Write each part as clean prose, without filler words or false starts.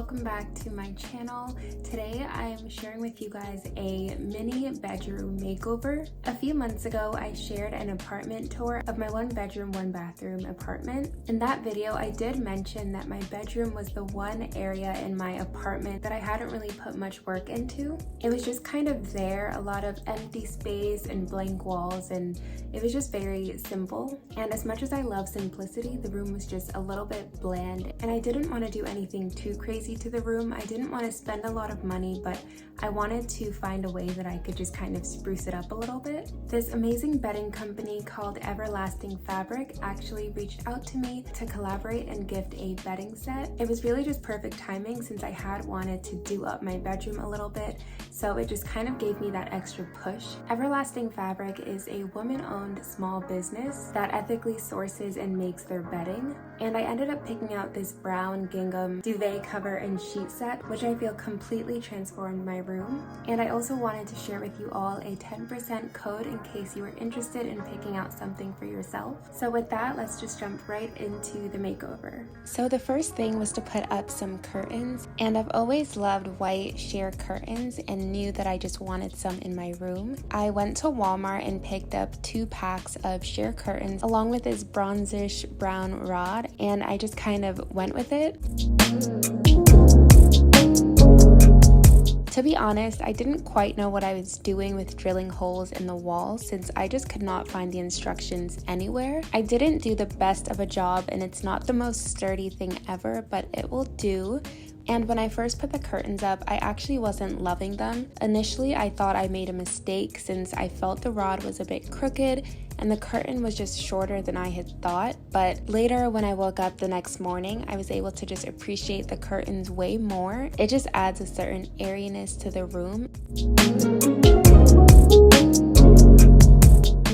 welcome back to my channel. Today I'm sharing with you guys a mini bedroom makeover. A few months ago I shared an apartment tour of my 1-bedroom, 1-bathroom apartment. In that video I did mention that my bedroom was the one area in my apartment that I hadn't really put much work into. It was just kind of there, a lot of empty space and blank walls, and it was just very simple. And as much as I love simplicity, the room was just a little bit bland, and I didn't want to do anything too crazy to the room. I didn't want to spend a lot of money, but I wanted to find a way that I could just kind of spruce it up a little bit. This amazing bedding company called Everlasting Fabric actually reached out to me to collaborate and gift a bedding set. It was really just perfect timing since I had wanted to do up my bedroom a little bit, so it just kind of gave me that extra push. Everlasting Fabric is a woman-owned small business that ethically sources and makes their bedding, and I ended up picking out this brown gingham duvet cover and sheet set, which I feel completely transformed my room. And I also wanted to share with you all a 10% code in case you are interested in picking out something for yourself. So with that, let's just jump right into the makeover. So the first thing was to put up some curtains, and I've always loved white sheer curtains and knew that I just wanted some in my room. I went to Walmart and picked up 2 packs of sheer curtains along with this bronzish brown rod, and I just kind of went with it. To be honest, I didn't quite know what I was doing with drilling holes in the wall since I just could not find the instructions anywhere. I didn't do the best of a job, and it's not the most sturdy thing ever, but it will do. And when I first put the curtains up, I actually wasn't loving them. Initially, I thought I made a mistake since I felt the rod was a bit crooked and the curtain was just shorter than I had thought. But later, when I woke up the next morning, I was able to just appreciate the curtains way more. It just adds a certain airiness to the room.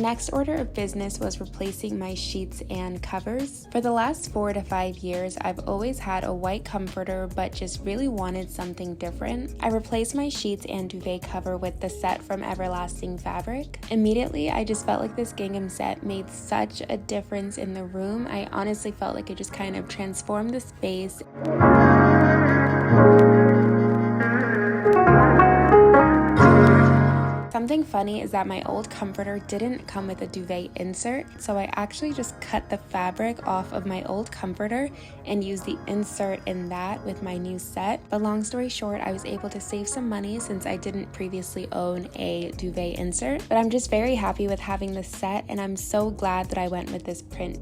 Next order of business was replacing my sheets and covers. For the last 4 to 5 years, I've always had a white comforter but just really wanted something different. I replaced my sheets and duvet cover with the set from Everlasting Fabric. Immediately, I just felt like this gingham set made such a difference in the room. I honestly felt like it just kind of transformed the space. Something funny is that my old comforter didn't come with a duvet insert, so I actually just cut the fabric off of my old comforter and used the insert in that with my new set. But long story short, I was able to save some money since I didn't previously own a duvet insert. But I'm just very happy with having this set, and I'm so glad that I went with this print.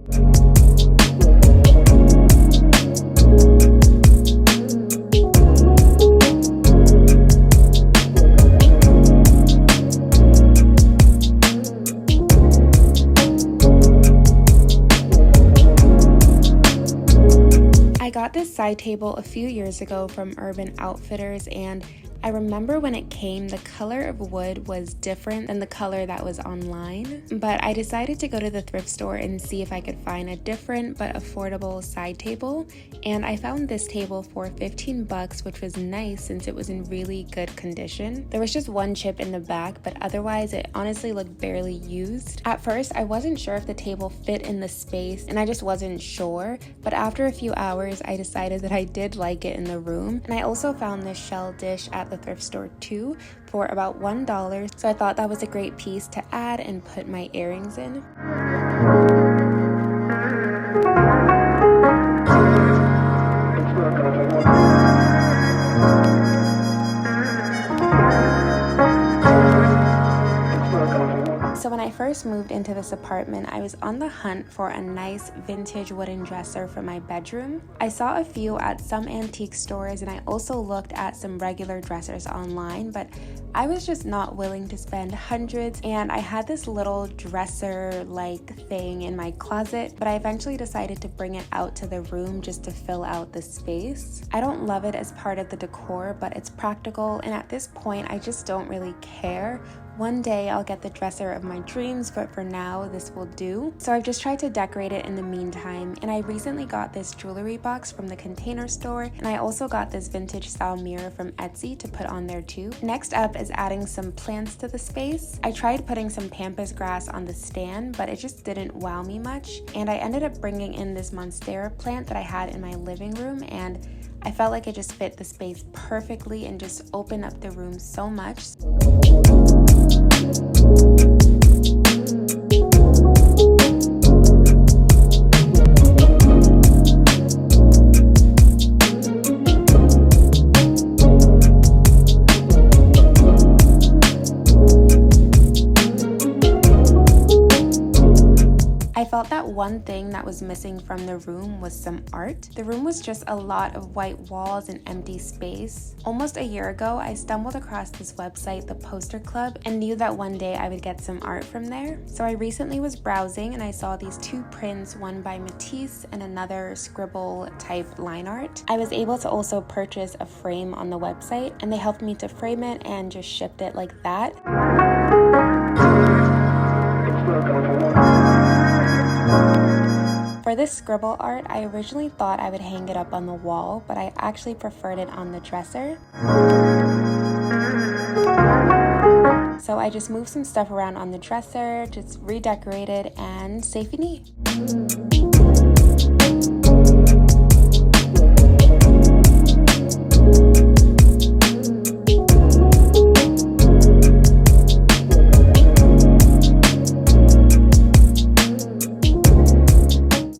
I got this side table a few years ago from Urban Outfitters, and I remember when it came, the color of wood was different than the color that was online, but I decided to go to the thrift store and see if I could find a different but affordable side table, and I found this table for 15 bucks, which was nice since it was in really good condition. There was just one chip in the back, but otherwise it honestly looked barely used. At first, I wasn't sure if the table fit in the space, and I just wasn't sure, but after a few hours, I decided that I did like it in the room. And I also found this shell dish at the thrift store too for about $1, so I thought that was a great piece to add and put my earrings in. So when I first moved into this apartment, I was on the hunt for a nice vintage wooden dresser for my bedroom. I saw a few at some antique stores, and I also looked at some regular dressers online, but I was just not willing to spend hundreds, and I had this little dresser-like thing in my closet, but I eventually decided to bring it out to the room just to fill out the space. I don't love it as part of the decor, but it's practical, and at this point, I just don't really care. One day I'll get the dresser of my dreams, but for now this will do. So I've just tried to decorate it in the meantime, and I recently got this jewelry box from the Container Store, and I also got this vintage style mirror from Etsy to put on there too. Next up is adding some plants to the space. I tried putting some Pampas grass on the stand, but it just didn't wow me much, and I ended up bringing in this monstera plant that I had in my living room, and I felt like it just fit the space perfectly and just opened up the room so much. I felt that one thing that was missing from the room was some art. The room was just a lot of white walls and empty space. Almost a year ago, I stumbled across this website, the Poster Club, and knew that one day I would get some art from there. So I recently was browsing and I saw these two prints, one by Matisse and another scribble type line art. I was able to also purchase a frame on the website, and they helped me to frame it and just shipped it like that. For this scribble art, I originally thought I would hang it up on the wall, but I actually preferred it on the dresser. So I just moved some stuff around on the dresser, just redecorated, and safe and neat.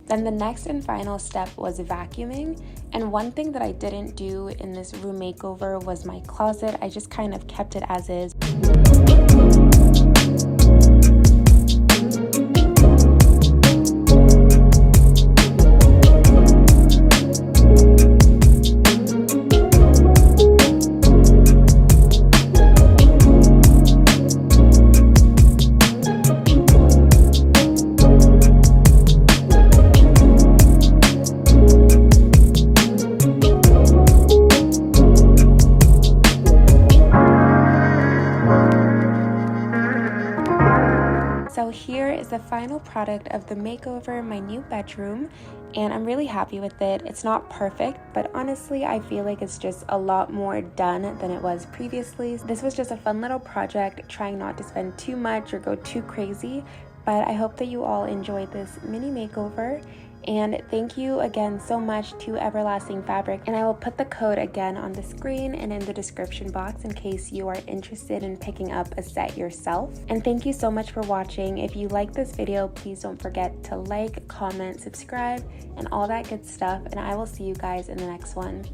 Then the next and final step was vacuuming, and one thing that I didn't do in this room makeover was my closet. I just kind of kept it as is. So here is the final product of the makeover, my new bedroom, and I'm really happy with it. It's not perfect, but honestly, I feel like it's just a lot more done than it was previously. This was just a fun little project, trying not to spend too much or go too crazy, but I hope that you all enjoyed this mini makeover. And thank you again so much to Everlasting Fabric, and I will put the code again on the screen and in the description box in case you are interested in picking up a set yourself. And thank you so much for watching. If you like this video, please don't forget to like, comment, subscribe, and all that good stuff, and I will see you guys in the next one.